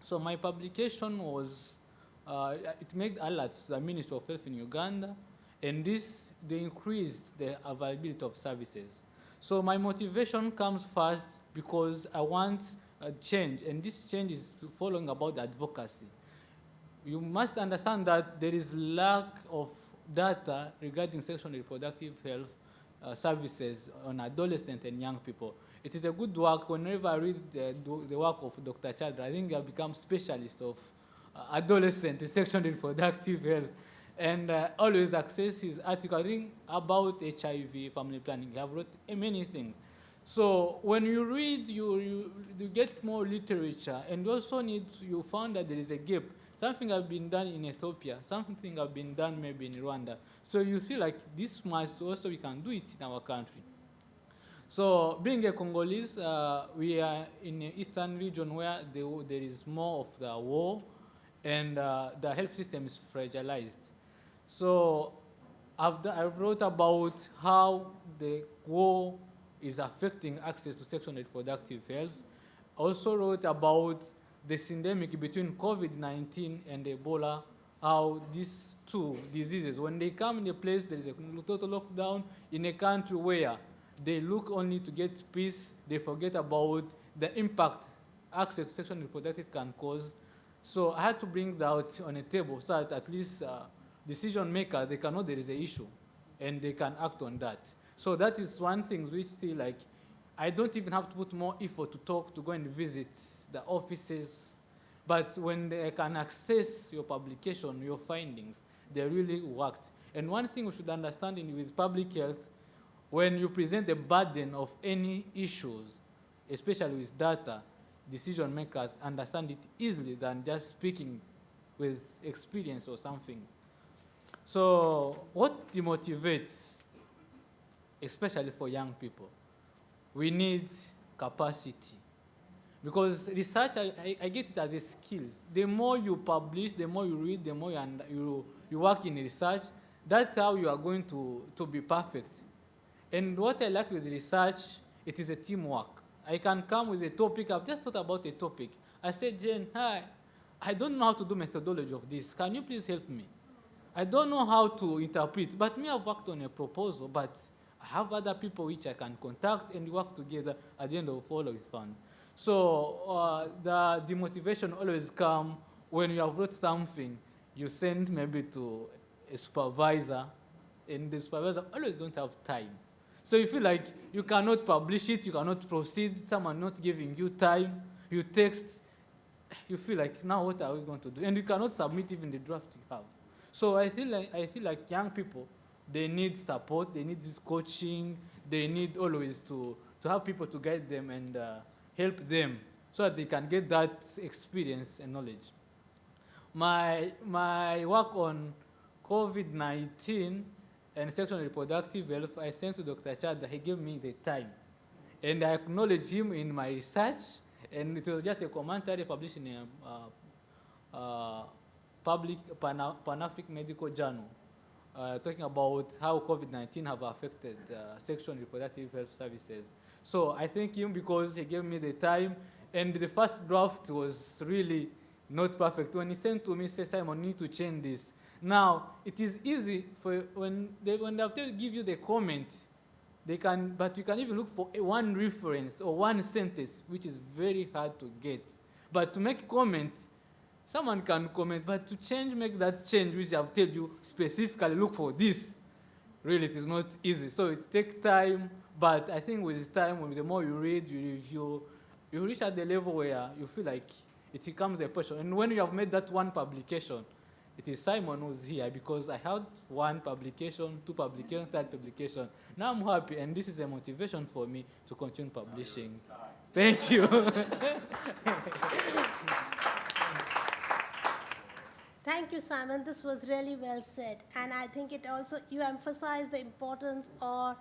So my publication was, it made alerts to the Ministry of Health in Uganda, and they increased the availability of services. So my motivation comes first because I want a change, and this change is following about advocacy. You must understand that there is lack of data regarding sexual and reproductive health services on adolescents and young people. It is a good work. Whenever I read the work of Dr. Chadra, I think I've become specialist of adolescent sexual and reproductive health, and always access his article, I think, about HIV, family planning. He have wrote many things. So when you read, you get more literature, and also you found that there is a gap. Something has been done in Ethiopia, something has been done maybe in Rwanda. So you feel like this must also, we can do it in our country. So being a Congolese, we are in the eastern region where there is more of the war, and the health system is fragilized. So I've wrote about how the war is affecting access to sexual and reproductive health. Also wrote about the syndemic between COVID-19 and Ebola, how these two diseases, when they come in a place, there is a total lockdown in a country where they look only to get peace, they forget about the impact access to sexual and reproductive can cause. So I had to bring that on a table so that at least decision makers, they can know there is an issue and they can act on that. So that is one thing which feel like I don't even have to put more effort to talk, to go and visit the offices. But when they can access your publication, your findings, they really worked. And one thing we should understand with public health, when you present the burden of any issues, especially with data, decision makers understand it easily than just speaking with experience or something. So what demotivates, especially for young people? We need capacity. Because research, I get it as a skill. The more you publish, the more you read, the more you work in research, that's how you are going to be perfect. And what I like with research, it is a teamwork. I can come with a topic, I've just thought about a topic. I said, Jane, hi, I don't know how to do methodology of this. Can you please help me? I don't know how to interpret, but me, I've worked on a proposal, but I have other people which I can contact and work together at the end of all of it fun. So the demotivation always comes when you have wrote something, you send maybe to a supervisor, and the supervisor always don't have time. So you feel like you cannot publish it, you cannot proceed, someone not giving you time, you text, you feel like, now what are we going to do? And you cannot submit even the draft you have. So I feel like young people, they need support, they need this coaching, they need always to have people to guide them and help them so that they can get that experience and knowledge. My work on COVID-19 and sexual and reproductive health, I sent to Dr. Chad that he gave me the time. and I acknowledge him in my research, and it was just a commentary published in a public Pan-African medical journal, talking about how COVID-19 have affected sexual and reproductive health services. So I thank him because he gave me the time, and the first draft was really not perfect. When he sent to me, he said, Simon, you need to change this. Now, it is easy for when they have to give you the comments, but you can even look for one reference or one sentence, which is very hard to get. But to make comment, someone can comment, but to make that change, which I've told you specifically, look for this, really it is not easy. So it takes time, but I think with time, the more you read, you review, you reach at the level where you feel like it becomes a passion. And when you have made that one publication, it is Simon who's here, because I had one publication, two publications, third publication. Now I'm happy, and this is a motivation for me to continue publishing. Thank you. Thank you, Simon. This was really well said. And I think it also, you emphasize the importance or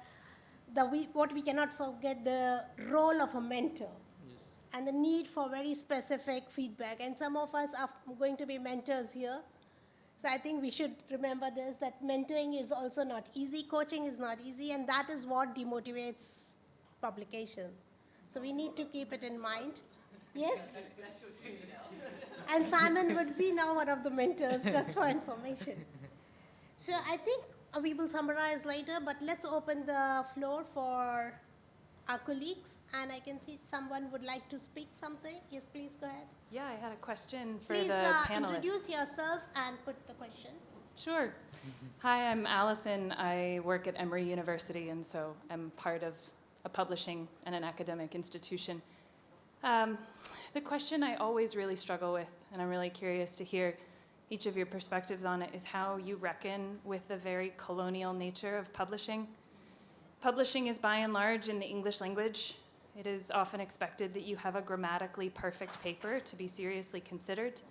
what we cannot forget, the role of a mentor. Yes. And the need for very specific feedback. And some of us are going to be mentors here. So I think we should remember this, that mentoring is also not easy, coaching is not easy, and that is what demotivates publication. So we need to keep it in mind. Yes? And Simon would be now one of the mentors, just for information. So I think we will summarize later, but let's open the floor for our colleagues. And I can see someone would like to speak something. Yes, please go ahead. Yeah, I had a question for Please the panelists. introduce yourself and put the question. Sure. Hi, I'm Allison. I work at Emory University, and so I'm part of a publishing and an academic institution. The question I always really struggle with, and I'm really curious to hear each of your perspectives on it, is how you reckon with the very colonial nature of publishing. Publishing is by and large in the English language. It is often expected that you have a grammatically perfect paper to be seriously considered.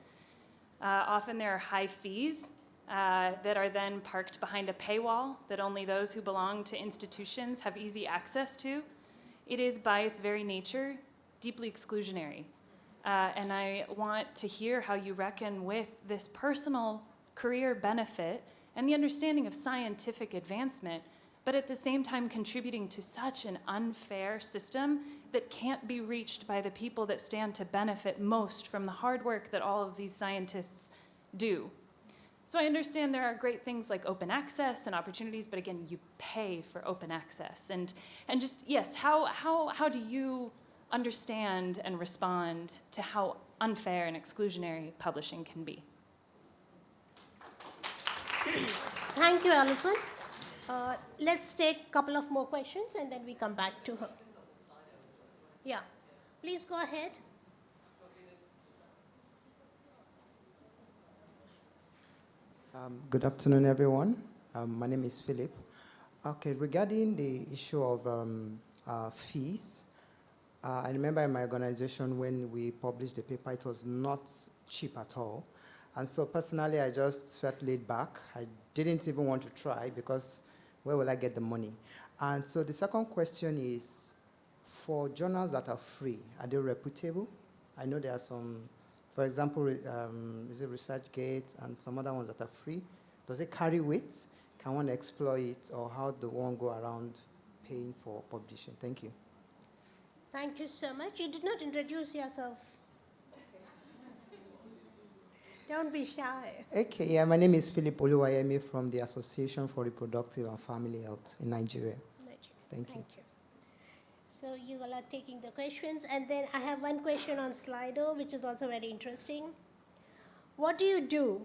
Often there are high fees that are then parked behind a paywall that only those who belong to institutions have easy access to. It is by its very nature deeply exclusionary. And I want to hear how you reckon with this personal career benefit and the understanding of scientific advancement, but at the same time contributing to such an unfair system that can't be reached by the people that stand to benefit most from the hard work that all of these scientists do. So I understand there are great things like open access and opportunities, but again, you pay for open access. And just, yes, how do you understand and respond to how unfair and exclusionary publishing can be? Thank you, Alison. Let's take a couple of more questions and then we come back to her. Yeah, please go ahead. Good afternoon, everyone. My name is Philip. Okay, regarding the issue of fees, I remember in my organization when we published the paper, it was not cheap at all. And so personally, I just felt laid back. I didn't even want to try because where will I get the money? And so the second question is, for journals that are free, are they reputable? I know there are some, for example, is it ResearchGate and some other ones that are free? Does it carry weight? Can one exploit, or how do one go around paying for publishing? Thank you. Thank you so much. You did not introduce yourself. Don't be shy. Okay, yeah, my name is Philip Oluwayemi from the Association for Reproductive and Family Health in Nigeria. Thank you. So you all are taking the questions, and then I have one question on Slido, which is also very interesting. What do you do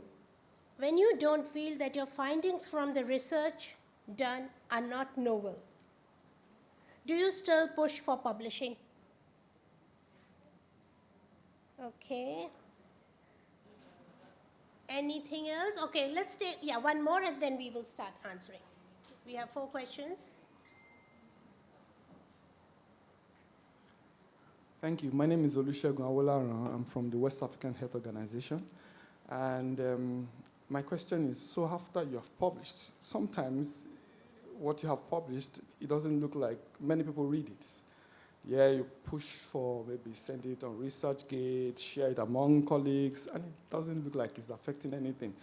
when you don't feel that your findings from the research done are not novel? Do you still push for publishing? Okay. Anything else? Okay, let's take, one more and then we will start answering. We have 4 questions. Thank you. My name is Olusegun Awolaran. I'm from the West African Health Organization. And my question is, so after you have published, sometimes what you have published, it doesn't look like many people read it. Yeah, you push for maybe send it on ResearchGate, share it among colleagues, and it doesn't look like it's affecting anything.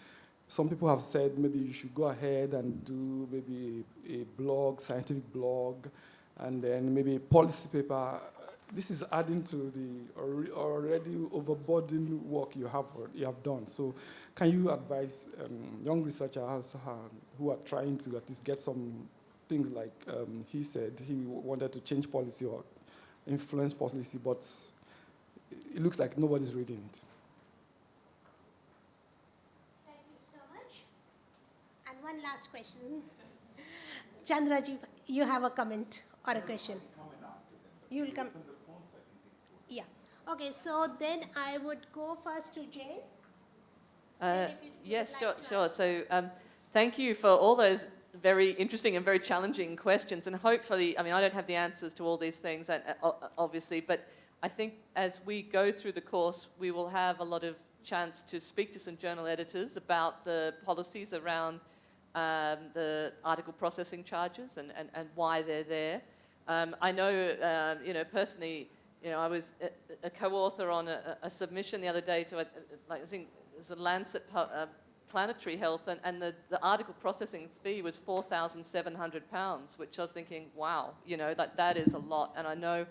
Some people have said maybe you should go ahead and do maybe a blog, scientific blog, and then maybe a policy paper. This is adding to the already overburdened work you have done. So, can you advise young researchers who are trying to at least get some things like he said he wanted to change policy or influence policy, but it looks like nobody's reading it. Thank you so much. And one last question. Chandraji, you have a comment or a question? You will come. Yeah. Okay, so then I would go first to Jane. Yes, sure. So thank you for all those very interesting and very challenging questions. And hopefully, I mean, I don't have the answers to all these things, obviously, but I think as we go through the course, we will have a lot of chance to speak to some journal editors about the policies around the article processing charges and why they're there. I know, personally, I was a co-author on a submission the other day to, I think, it was a Lancet Planetary Health, and the article processing fee was £4,700, which I was thinking, wow, that is a lot, and I know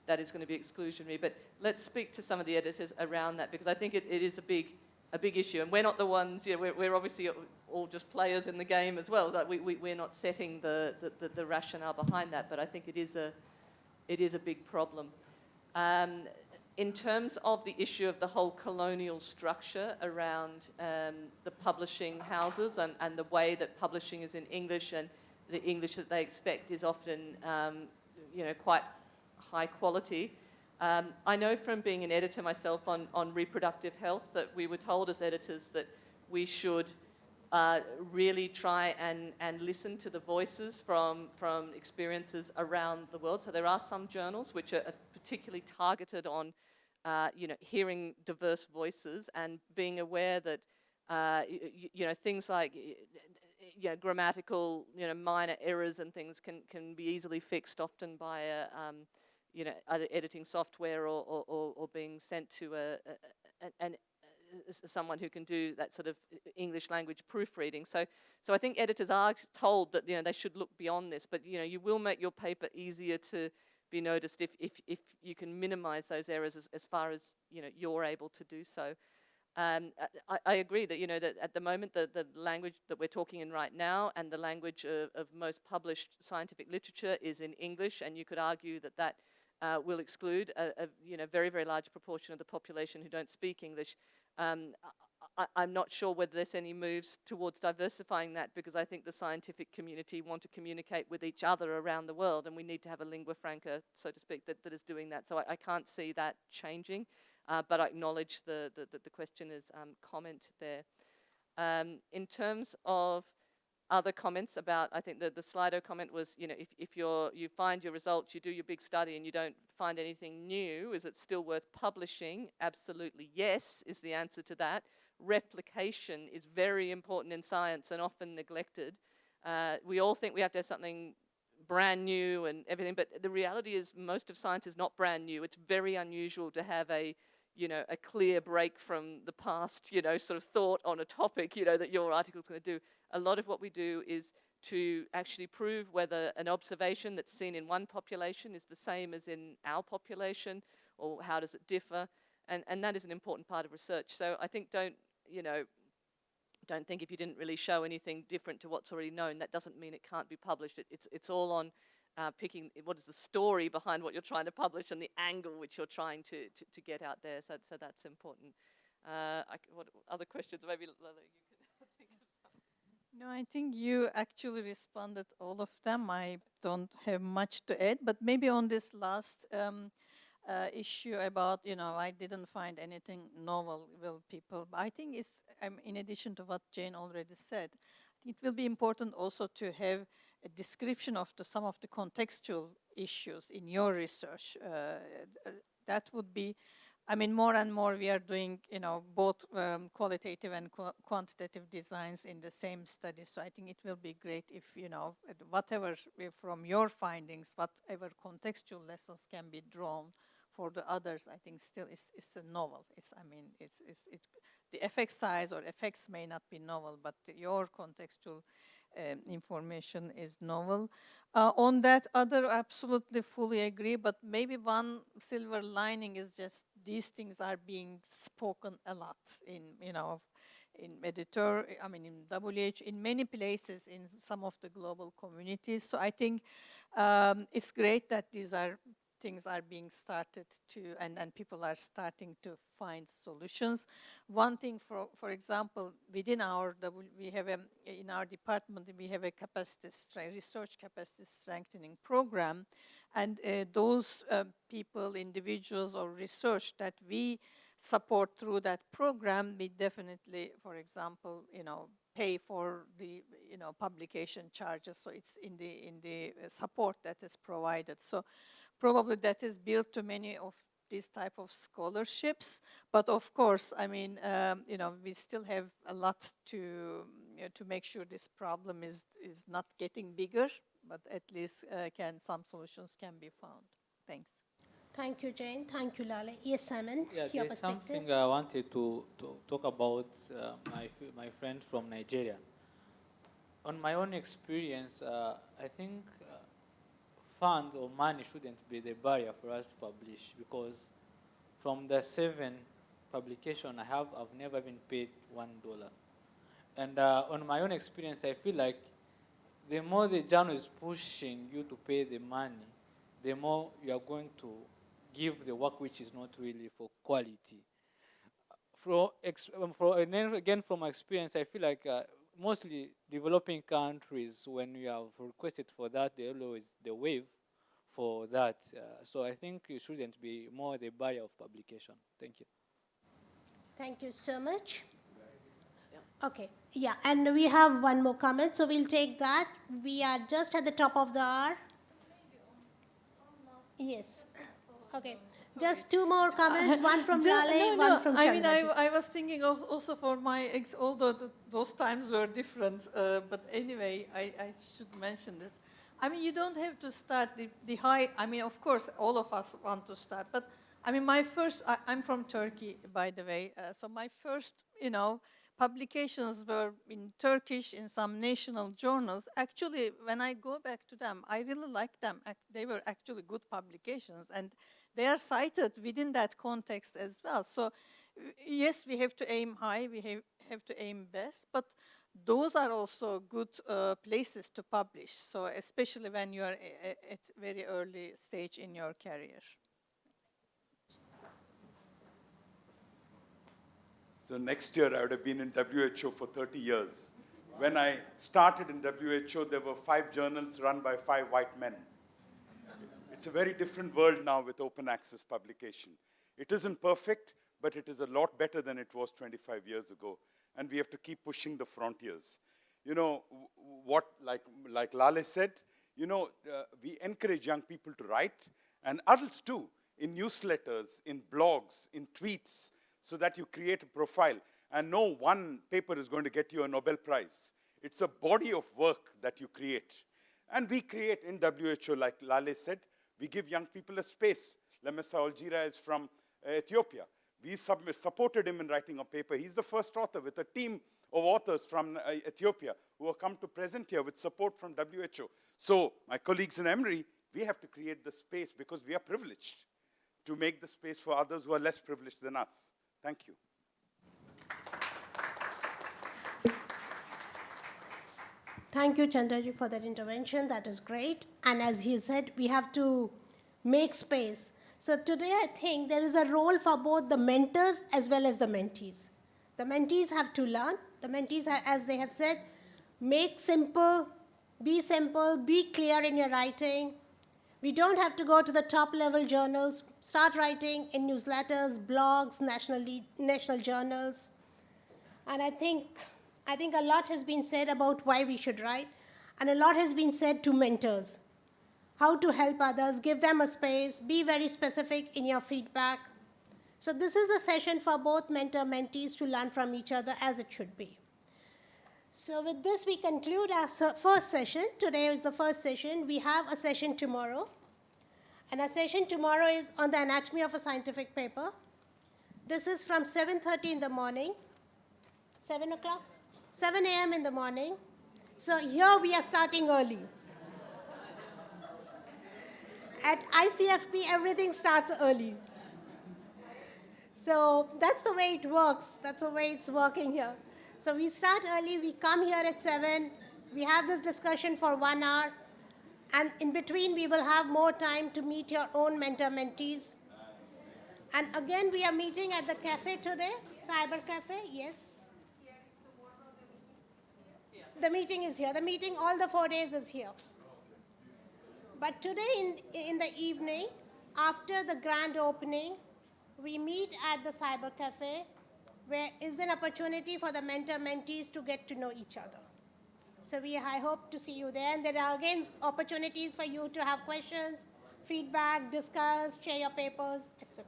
that is going to be exclusionary. But let's speak to some of the editors around that, because I think it is a big issue, and we're not the ones. We're obviously all just players in the game as well. Like we're not setting the rationale behind that, but I think it is a big problem. In terms of the issue of the whole colonial structure around the publishing houses and the way that publishing is in English, and the English that they expect is often, quite high quality. I know from being an editor myself on reproductive health that we were told as editors that we should really try and listen to the voices from experiences around the world. So there are some journals which are particularly targeted on, hearing diverse voices and being aware that, things like, grammatical, minor errors and things can be easily fixed often by either editing software or being sent to someone who can do that sort of English language proofreading. So I think editors are told that they should look beyond this, but you will make your paper easier to be noticed if you can minimize those errors as far as you're able to do so. I agree that that at the moment the language that we're talking in right now and the language of most published scientific literature is in English, and you could argue that will exclude a very, very large proportion of the population who don't speak English. I'm not sure whether there's any moves towards diversifying that, because I think the scientific community want to communicate with each other around the world, and we need to have a lingua franca, so to speak, that is doing that. So I can't see that changing, but I acknowledge the questioner's comment there. In terms of other comments about, I think the Slido comment was, if you find your results, you do your big study and you don't find anything new, is it still worth publishing? Absolutely yes, is the answer to that. Replication is very important in science and often neglected. We all think we have to have something brand new and everything, but the reality is most of science is not brand new. It's very unusual to have a clear break from the past, sort of thought on a topic, that your article's going to do. A lot of what we do is to actually prove whether an observation that's seen in one population is the same as in our population, or how does it differ, and that is an important part of research. So I think don't think if you didn't really show anything different to what's already known, that doesn't mean it can't be published. It's all on picking what is the story behind what you're trying to publish and the angle which you're trying to get out there. So that's important. What other questions? Maybe Lala, you can think of some. No, I think you actually responded all of them. I don't have much to add, but maybe on this last issue about, I didn't find anything novel, will people. I think it's, in addition to what Jane already said, it will be important also to have a description of some of the contextual issues in your research. That would be I mean, more and more we are doing, both qualitative and quantitative designs in the same study. So I think it will be great if, whatever from your findings, whatever contextual lessons can be drawn for the others, I think still it's a novel. The effect size or effects may not be novel, but your contextual information is novel. On that other, absolutely fully agree, but maybe one silver lining is just these things are being spoken a lot in in WHO, in many places, in some of the global communities. So I think it's great that things are being started to, and people are starting to find solutions. One thing, for example, within in our department, we have a research capacity strengthening program, and those people, individuals, or research that we support through that program, we definitely, for example, pay for the publication charges. So it's in the support that is provided. So probably that is built to many of these type of scholarships, but of course, I mean, we still have a lot to make sure this problem is not getting bigger, but at least some solutions can be found. Thanks. Thank you, Jane. Thank you, Lale. Yes, Simon, Yeah, your there's perspective. something I wanted to talk about my friend from Nigeria. On my own experience, I think funds or money shouldn't be the barrier for us to publish, because from the 7 publication I have, I've never been paid $1. And on my own experience, I feel like the more the journal is pushing you to pay the money, the more you are going to give the work which is not really for quality. And then again, from my experience, I feel like mostly developing countries, when you have requested for that, they always the waive for that. So I think it shouldn't be more the barrier of publication. Thank you. Thank you so much. Okay, yeah, and we have one more comment, so we'll take that. We are just at the top of the hour. Yes. Okay, just 2 more comments, one from Lale, one from I mean, Chandraji. I was thinking of also for my although those times were different, but anyway, I should mention this. I mean, you don't have to start the high. I mean, of course, all of us want to start, but I mean, I'm from Turkey, by the way, so my first, publications were in Turkish in some national journals. Actually, when I go back to them, I really like them. They were actually good publications, and they are cited within that context as well. So yes, we have to aim high, we have to aim best, but those are also good places to publish. So especially when you are at very early stage in your career. So next year, I would have been in WHO for 30 years. When I started in WHO, there were 5 journals run by 5 white men. It's a very different world now with open access publication. It isn't perfect, but it is a lot better than it was 25 years ago. And we have to keep pushing the frontiers. You know, like Lale said, we encourage young people to write, and adults too, in newsletters, in blogs, in tweets, so that you create a profile. And no one paper is going to get you a Nobel Prize. It's a body of work that you create. And we create in WHO, like Lale said, we give young people a space. Lemessa Olgira is from Ethiopia. We supported him in writing a paper. He's the first author with a team of authors from Ethiopia who have come to present here with support from WHO. So my colleagues in Emory, we have to create the space because we are privileged to make the space for others who are less privileged than us. Thank you. Thank you, Chandraji, for that intervention. That is great. And as he said, we have to make space. So today, I think there is a role for both the mentors as well as the mentees. The mentees have to learn. The mentees, as they have said, make simple, be clear in your writing. We don't have to go to the top level journals. Start writing in newsletters, blogs, national journals. And I think a lot has been said about why we should write, and a lot has been said to mentors. How to help others, give them a space, be very specific in your feedback, So this is a session for both mentor-mentees to learn from each other as it should be. So with this, we conclude our first session. Today is the first session. We have a session tomorrow. And our session tomorrow is on the anatomy of a scientific paper. This is from 7:30 in the morning. 7 o'clock? 7 a.m. in the morning. So here we are starting early. At ICFP, everything starts early. So that's the way it works. That's the way it's working here. So we start early, we come here at 7, we have this discussion for 1 hour, and in between we will have more time to meet your own mentor-mentees. And again, we are meeting at the cafe today, Cyber Cafe, yes? The meeting is here. The meeting all the 4 days is here. But today in the evening, after the grand opening, we meet at the Cyber Cafe, where is an opportunity for the mentor-mentees to get to know each other. So I hope to see you there. And there are again opportunities for you to have questions, feedback, discuss, share your papers, etc.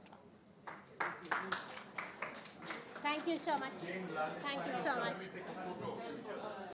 Thank you so much. Thank you so much.